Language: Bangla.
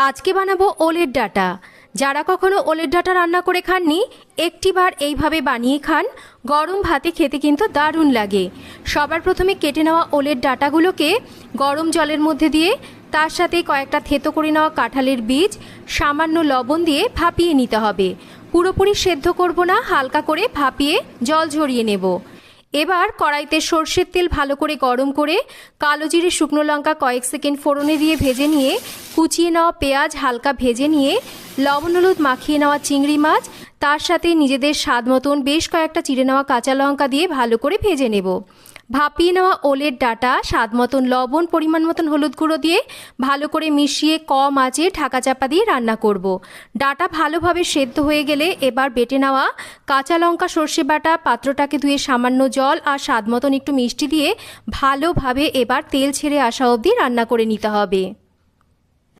আজকে বানাবো ওলের ডাঁটা। যারা কখনো ওলের ডাঁটা রান্না করে খাননি, একটিবার এইভাবে বানিয়ে খান। গরম ভাতে খেতে কিন্তু দারুণ লাগে। সবার প্রথমে কেটে নেওয়া ওলের ডাঁটাগুলোকে গরম জলের মধ্যে দিয়ে তার সাথে কয়েকটা থেতো করে নেওয়া কাঁঠালের বীজ, সামান্য লবণ দিয়ে ভাপিয়ে নিতে হবে। পুরোপুরি সেদ্ধ করব না, হালকা করে ভাপিয়ে জল ঝরিয়ে নেব। এবার কড়াইতে সর্ষের তেল ভালো করে গরম করে কালো জিরে, শুকনো লঙ্কা কয়েক সেকেন্ড ফোড়নে দিয়ে ভেজে নিয়ে কুচিয়ে নেওয়া পেঁয়াজ হালকা ভেজে নিয়ে লবণ হলুদ মাখিয়ে নেওয়া চিংড়ি মাছ, তার সাথে নিজেদের স্বাদ মতন বেশ কয়েকটা চিড়ে নেওয়া কাঁচা লঙ্কা দিয়ে ভালো করে ভেজে নেব। ভাপিয়ে নেওয়া ওলের ডাঁটা, স্বাদ মতন লবণ, পরিমাণ মতন হলুদ গুঁড়ো দিয়ে ভালো করে মিশিয়ে কম আঁচে ঢাকা চাপা দিয়ে রান্না করব। ডাঁটা ভালোভাবে সেদ্ধ হয়ে গেলে এবার বেটে নেওয়া কাঁচা লঙ্কা, সর্ষে বাটা, পাত্রটাকে ধুয়ে সামান্য জল আর স্বাদ মতন একটু মিষ্টি দিয়ে ভালোভাবে এবার তেল ছেড়ে আসা অবধি রান্না করে নিতে হবে।